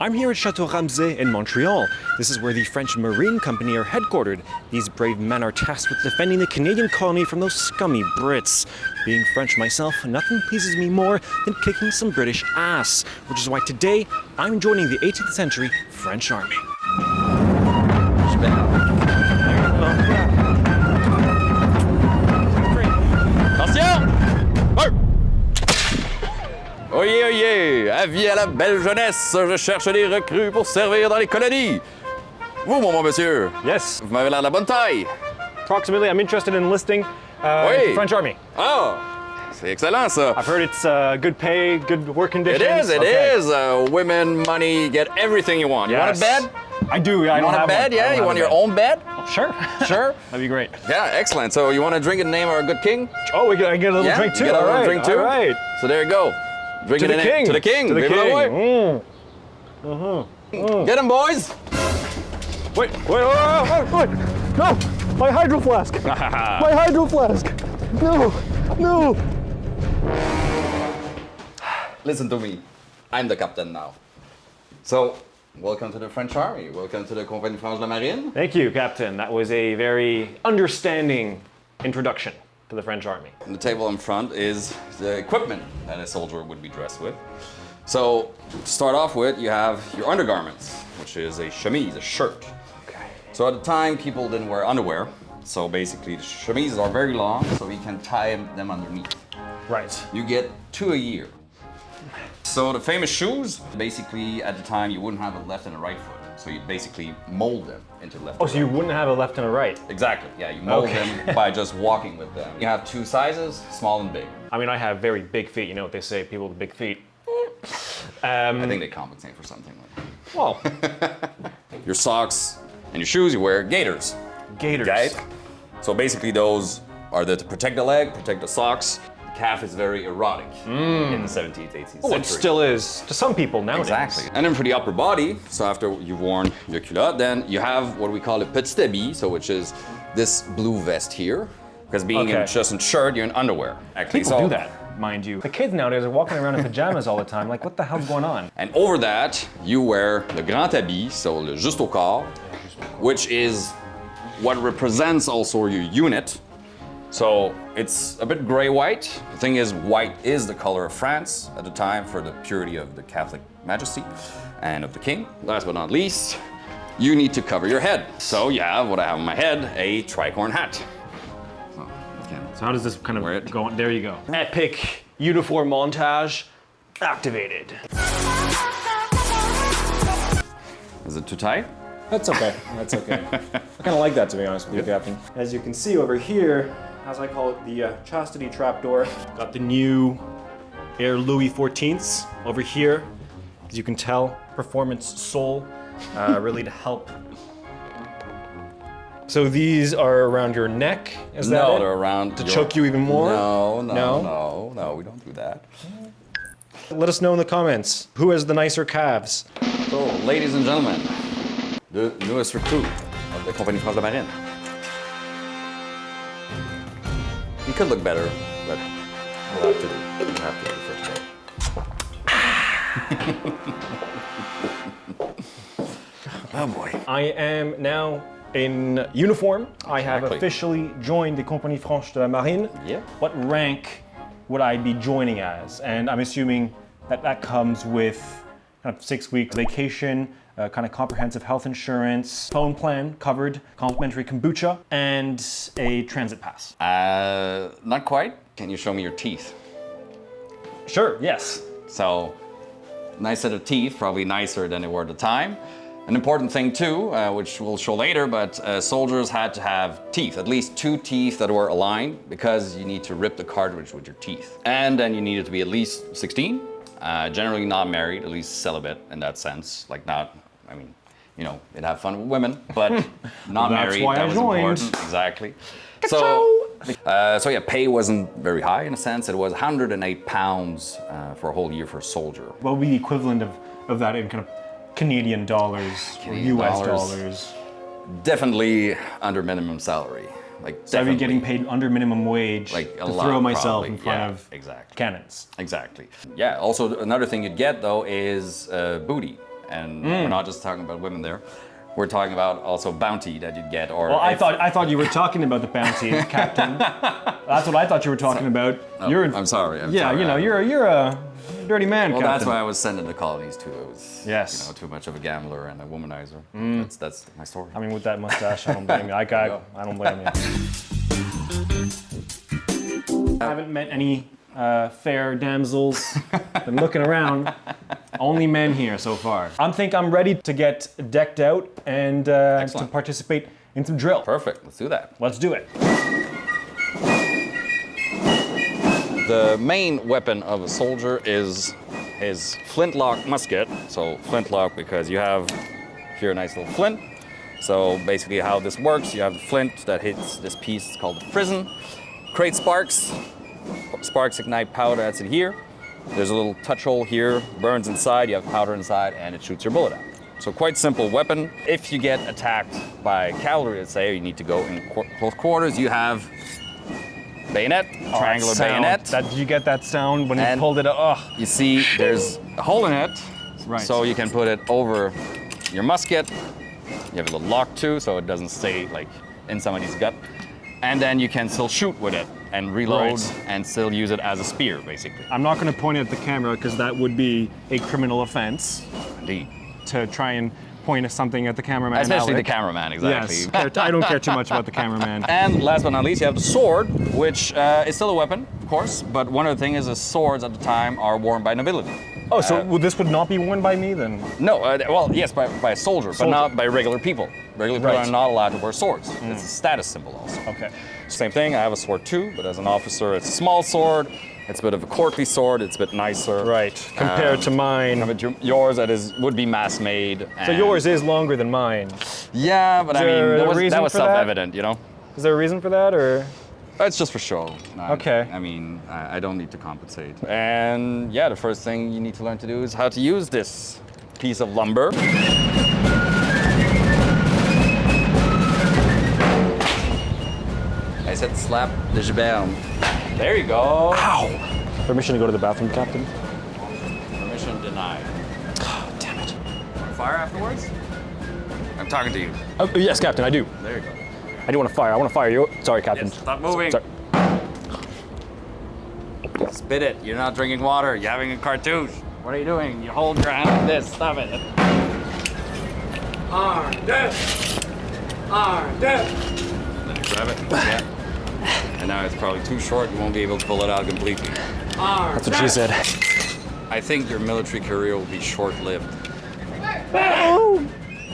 I'm here at Chateau Ramezay in Montreal. This is where the French Marine Company are headquartered. These brave men are tasked with defending the Canadian colony from those scummy Brits. Being French myself, nothing pleases me more than kicking some British ass, which is why today I'm joining the 18th century French Army. Oyez, oyez! Avis à la belle jeunesse! Je cherche des recrues pour servir dans les colonies! Vous, mon bon monsieur! Yes. Vous m'avez l'air de la bonne taille! Approximately, I'm interested in enlisting Oui. French Army. Ah! C'est excellent, ça! I've heard it's good pay, good work It conditions. is! Women, money, get everything you want. You want a bed? I do, yeah. I You don't want a have bed? one. Yeah? You want your own bed? Sure. Sure? That'd be great. Yeah, excellent. So you want a drink in the name of our good king? Oh, I get a little drink too. You get a little drink too? All right. So there you go. Drink To it the in king. To the king. To the Vive le king. roi. Get him, boys! Wait. No, my hydro flask. My hydro flask. No. Listen to me. I'm the captain now. So, welcome to the French Army. Welcome to the Compagnie Franche de la Marine. Thank you, Captain. That was a very understanding introduction to the French Army. On the table in front is the equipment that a soldier would be dressed with. So, to start off with, you have your undergarments, which is a chemise, a shirt. Okay. So at the time, people didn't wear underwear. So basically, the chemises are very long, so you can tie them underneath. Right. You get 2 a year. So the famous shoes, basically at the time, you wouldn't have a left and a right foot. So you basically mold them into left. Oh, so you wouldn't have a left and a right? Exactly, yeah, you mold Okay. them by just walking with them. You have 2 sizes, small and big. I mean, I have very big feet. You know what they say, people with big feet. I think they compensate for something like that. Well, Your socks and your shoes, you wear gaiters. gaiters. Right? So basically those are there to protect the leg, protect the socks. The calf is very erotic in the 17th, 18th century. Well, it still is to some people nowadays. Exactly. And then for the upper body, so after you've worn your culotte, then you have what we call a petit habit, so which is this blue vest here. Because being just in shirt, you're in underwear. Actually, People do that, mind you. The kids nowadays are walking around in pajamas all the time. Like, what the hell's going on? And over that, you wear le grand habit, so le juste au corps, which is what represents also your unit. So it's a bit gray-white. The thing is, white is the color of France at the time for the purity of the Catholic majesty and of the king. Last but not least, you need to cover your head. So you have what I have on my head, a tricorn hat. So, So how does this kind of Wear it. go on? There you go. Epic uniform montage activated. is it too tight? That's okay. I kind of like that, to be honest with you, Captain. As you can see over here, as I call it, the chastity trapdoor. Got the new Air Louis XIVs over here. As you can tell, performance sole, really to help. So these are around your neck, is that No, it? they're around To your- choke you even more? No, we don't do that. Let us know in the comments, who has the nicer calves? So, ladies and gentlemen, the newest recruit of the Compagnie Franche de la Marine. You could look better, but we'll have to do. We'll have to do for today. Oh boy. I am now in uniform. I have Exactly. officially joined the Compagnie Franche de la Marine. Yeah. What rank would I be joining as? And I'm assuming that that comes with kind of 6 weeks vacation, kind of comprehensive health insurance, phone plan covered, complimentary kombucha, and a transit pass. Not quite. Can you show me your teeth? Sure, yes. So, nice set of teeth, probably nicer than they were at the time. An important thing too, which we'll show later, but soldiers had to have teeth, at least 2 teeth that were aligned, because you need to rip the cartridge with your teeth. And then you needed to be at least 16, generally not married, at least celibate in that sense, like not, I mean, you know, you'd have fun with women, but not That's married, why that I was joined. important, exactly. So yeah, pay wasn't very high in a sense. It was £108 for a whole year for a soldier. What would be the equivalent of that in kind of Canadian dollars Canadian or US dollars. dollars? Definitely under minimum salary. Like So I'd be definitely. getting paid under minimum wage Like a to lot, throw myself probably. in front Yeah, of exactly. cannons. Exactly. Yeah. Also, another thing you'd get though is booty, And we're not just talking about women there. We're talking about also bounty that you'd get, or Well, I thought you were talking about the bounty, Captain. That's what I thought you were talking about. I'm sorry. I'm Yeah, sorry. you know, you're a dirty man, Well, Captain. that's why I was sent into colonies too. I was, Yes. you know, too much of a gambler and a womanizer. That's my story. I mean, with that mustache, I don't blame you. I don't blame you. I haven't met any fair damsels. Been looking around. Only men here so far. I'm ready to get decked out and to Excellent. participate in some drill. Perfect. Let's do that. Let's do it. The main weapon of a soldier is his flintlock musket. So flintlock because you have here a nice little flint. So basically how this works, you have the flint that hits this piece called the frizzen, creates sparks. Sparks ignite powder that's in here. There's a little touch hole here, burns inside, you have powder inside, and it shoots your bullet out. So quite simple weapon. If you get attacked by cavalry, let's say, you need to go in close quarters, you have bayonet, triangular bayonet. Did you get that sound when you And- pulled it up? Ugh. You see there's a hole in it, Right. so you can put it over your musket. You have a little lock too, so it doesn't stay like in somebody's gut. And then you can still shoot with it and reload Right. and still use it as a spear, basically. I'm not going to point it at the camera because that would be a criminal offense Indeed. to try and point at something at the cameraman. Especially Alec. the cameraman, exactly. Yes. I don't care too much about the cameraman. And last but not least, you have the sword, which is still a weapon, of course, but one of the things is swords at the time are worn by nobility. Oh, so this would not be worn by me then? No, well, yes, by a soldier, but not by regular people. Regular people Right. are not allowed to wear swords. It's a status symbol also. Okay. Same thing, I have a sword too, but as an officer, it's a small sword. It's a bit of a courtly sword, it's a bit nicer. Right. Compared to mine. But yours would be mass made. So yours is longer than mine. Yeah, but I there mean, a that reason was for that? self-evident, you know? Is there a reason for that, or? It's just for show. Okay. I mean, I don't need to compensate. And yeah, the first thing you need to learn to do is how to use this piece of lumber. I said slap the giberne. There you go. Ow! Permission to go to the bathroom, Captain? Permission denied. Oh, damn it. Fire afterwards? I'm talking to you. Oh, yes, Captain, I do. There you go. I do want to fire. I want to fire you. Sorry, Captain. Yes, stop moving. Sorry. Spit it. You're not drinking water. You're having a cartouche. What are you doing? You hold your hand like this. Stop it. Arm, death! Arm, death! Then you grab it. Yeah. And now it's probably too short. You won't be able to pull it out completely. Arm, That's what she said. I think your military career will be short-lived. Oh!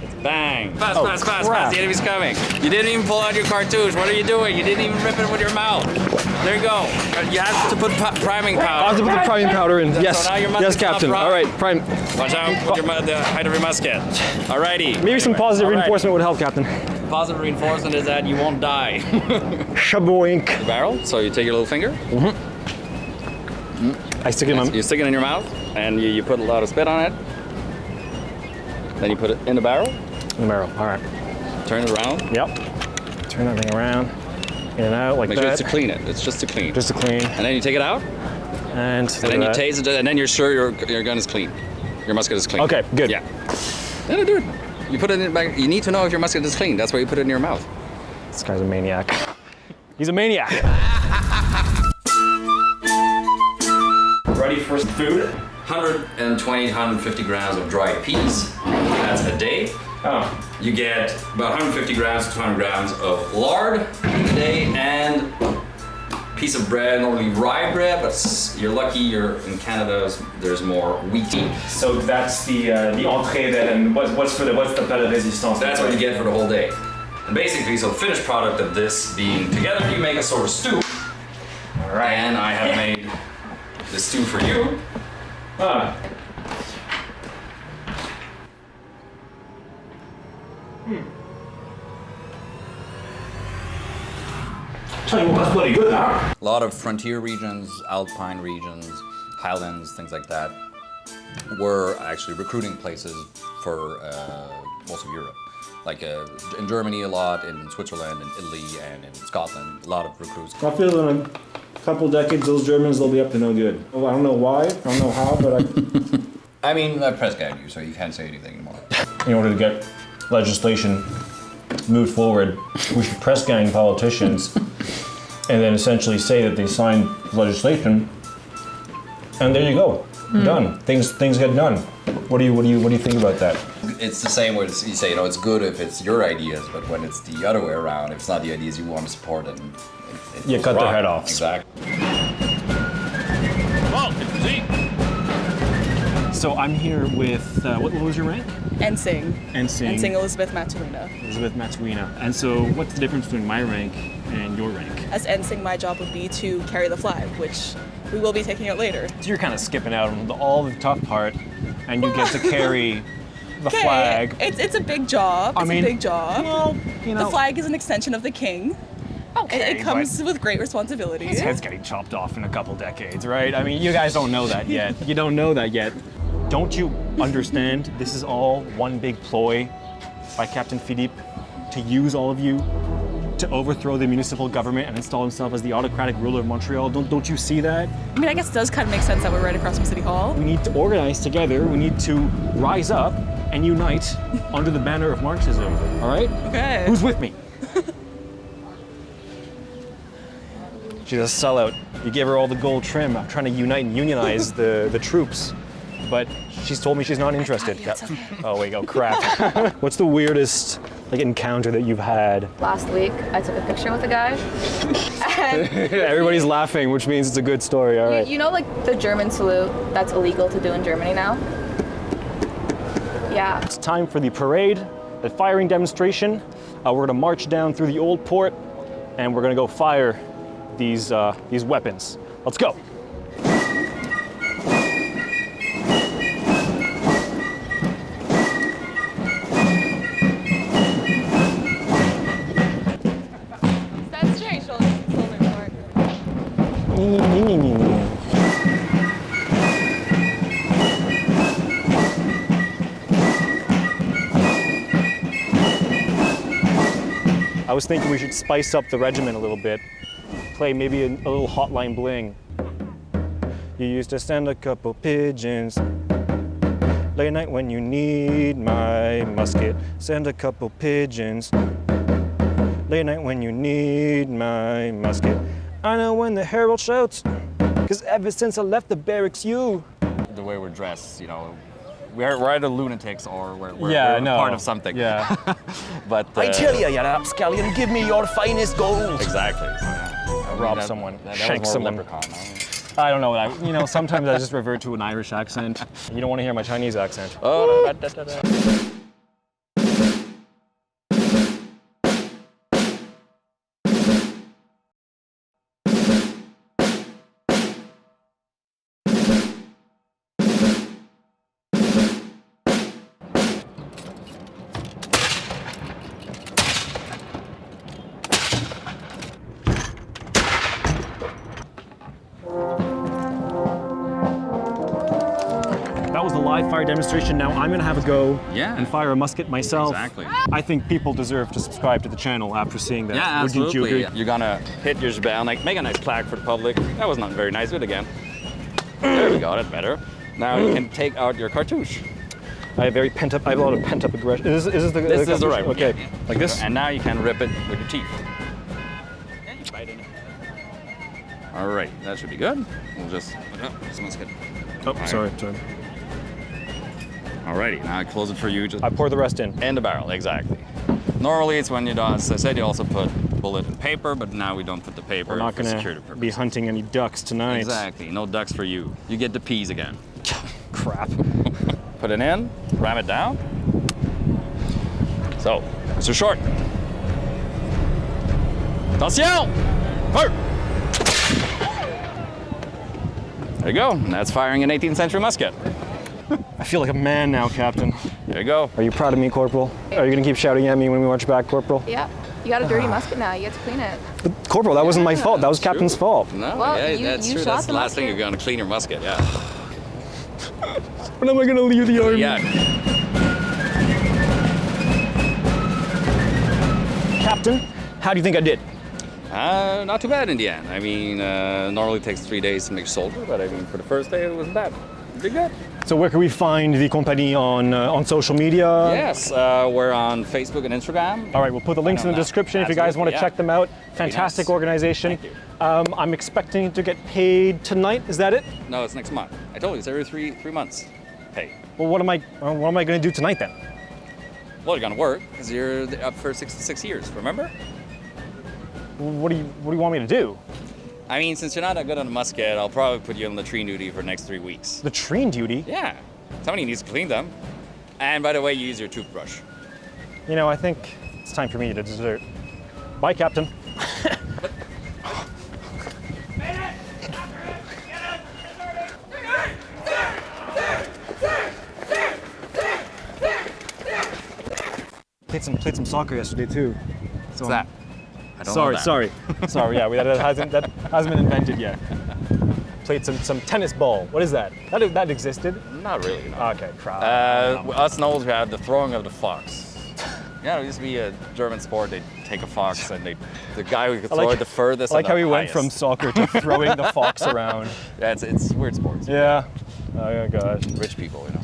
It's bang. Fast, Oh, fast, fast, crap. fast. The enemy's coming. You didn't even pull out your cartouche. What are you doing? You didn't even rip it with your mouth. There you go. You have to put priming I powder. have to put the priming powder in. Yes. now your Yes, musket Captain. up front. All right, prime. Watch out with the height of your musket. Alrighty. Maybe some positive All right. reinforcement would help, Captain. Positive reinforcement is that you won't die. Shaboink. Barrel. So you take your little finger, I stick it in my. you stick it in your mouth, and you put a lot of spit on it. Then you put it in the barrel, In the barrel. All right. turn it around. Yep. Turn that thing around. In and out like Make sure that. it's to clean it. It's just to clean. Just to clean. And then you take it out, And and then you tase it, and then you're sure your gun is clean. Your musket is clean. Okay, good. Yeah. Then do it. You put it in back. You need to know if your musket is clean. That's why you put it in your mouth. This guy's a maniac. He's a maniac. Ready for some food? 120, 150 grams of dried peas. That's a day. Oh. You get about 150 grams to 200 grams of lard a day, and a piece of bread, normally rye bread, but you're lucky you're in Canada, there's more wheaty. So that's the entrée then, and what's the plat de résistance? That's what you get for the whole day. And basically, so the finished product of this being together, you make a sort of stew. All right. And I have made the stew for you. Ah. Tell you what, that's bloody good, huh? A lot of frontier regions, alpine regions, highlands, things like that, were actually recruiting places for most of Europe. Like in Germany a lot, in Switzerland, in Italy, and in Scotland, a lot of recruits. I feel in a couple decades those Germans will be up to no good. Oh, I don't know why, I don't know how, but I mean, I press gang you, so you can't say anything anymore. In order to get legislation moved forward, we should press gang politicians and then essentially say that they signed legislation, and there you go, done. Things get done. What do you think about that? It's the same where you say, it's good if it's your ideas, but when it's the other way around, if it's not the ideas you want to support, then You cut their head off. Exactly. So I'm here with, what was your rank? Ensign. Ensign Elizabeth Matuina. Elizabeth Matuina. And so what's the difference between my rank and your rank? As ensign, my job would be to carry the flag, which we will be taking out later. So you're kind of skipping out on all the tough part, and you get to carry the flag. It's a big job. It's a big job. Well, the flag is an extension of the king. Okay, it comes with great responsibilities. His head's getting chopped off in a couple decades, right? I mean, you guys don't know that yet. You don't know that yet. Don't you understand this is all one big ploy by Captain Philipp to use all of you to overthrow the municipal government and install himself as the autocratic ruler of Montreal? Don't you see that? I mean, I guess it does kind of make sense that we're right across from City Hall. We need to organize together. We need to rise up and unite under the banner of Marxism, all right? Okay. Who's with me? She's a sellout. You gave her all the gold trim. I'm trying to unite and unionize the troops, but she's told me she's not interested. It's okay. Oh wait, crap. What's the weirdest encounter that you've had? Last week, I took a picture with a guy. And Everybody's laughing, which means it's a good story. All right. you know, the German salute that's illegal to do in Germany now? Yeah. It's time for the parade, the firing demonstration. We're gonna march down through the Old Port, and we're gonna go fire these weapons. Let's go. Stand straight, shoulder apart. I was thinking we should spice up the regiment a little bit. Play maybe a little Hotline Bling. You used to send a couple pigeons late night when you need my musket. Send a couple pigeons late night when you need my musket. I know when the herald shouts, 'cause ever since I left the barracks, you. The way we're dressed, we're either lunatics or we're part of something. Yeah. But I tell you, you rapscallion, give me your finest gold. exactly. Rob someone, That shank was more someone. leprechaun. I don't know. Sometimes I just revert to an Irish accent. You don't want to hear my Chinese accent. Oh, da, da, da, da. That was the live fire demonstration. Now I'm gonna have a go and fire a musket myself. Exactly. I think people deserve to subscribe to the channel after seeing that. Yeah, Wouldn't you absolutely. agree? You're gonna hit your shebang, make a nice plaque for the public. That was not very nice. Do it again. There we go. That's better. Now you can take out your cartouche. I have a lot of pent up aggression. Is this the This is the right one. Okay, Yeah. like this. And now you can rip it with your teeth. All right, that should be good. We'll just. Someone's good. Oh, right. sorry. Alrighty, now I close it for you. Just I pour the rest in. in the barrel, exactly. Normally it's when you do, as I said, you also put bullet in paper, but now we don't put the paper We're not for security gonna purposes. be hunting any ducks tonight. Exactly, no ducks for you. You get the peas again. Crap. Put it in, ram it down. So, Mr. Chort. Attention! Fire! There you go, and that's firing an 18th century musket. I feel like a man now, Captain. There you go. Are you proud of me, Corporal? Are you gonna keep shouting at me when we march back, Corporal? Yeah. You got a dirty musket now. You get to clean it. Corporal, that wasn't my fault. That was Captain's fault. No, Well, yeah, you- that's you true. shot That's the the last thing musket. you're gonna clean your musket, yeah. When am I gonna leave the army? Yeah. Captain, how do you think I did? Not too bad in the end. I mean, normally it takes 3 days to make a soldier, but I mean, for the first day, it wasn't bad. You did good. So where can we find the Compagnie on social media? Yes, we're on Facebook and Instagram. All right, we'll put the links in the description if you guys want to check them out. That'd be Fantastic nice. organization. Thank you. I'm expecting to get paid tonight. Is that it? No, it's next month. I told you, it's every three months pay. Well, what am I going to do tonight then? Well, you're gonna work because you're up for 6 years. Remember? What do you want me to do? I mean, since you're not that good on the musket, I'll probably put you on latrine duty for the next 3 weeks. Latrine duty? Yeah, somebody needs to clean them. And by the way, you use your toothbrush. You know, I think it's time for me to desert. Bye, Captain. Played some soccer yesterday too. So What's that? I don't know sorry. Yeah, that hasn't been invented yet. Played some tennis ball. What is that? That existed? Not really, no. Okay, crap. Us Knowles, we had the throwing of the fox. Yeah, it used to be a German sport. They'd take a fox and the guy who could throw it the furthest. I like and how the we went from highest. soccer to throwing the fox around. Yeah, it's weird sports. Yeah. Oh gosh. Rich people, you know.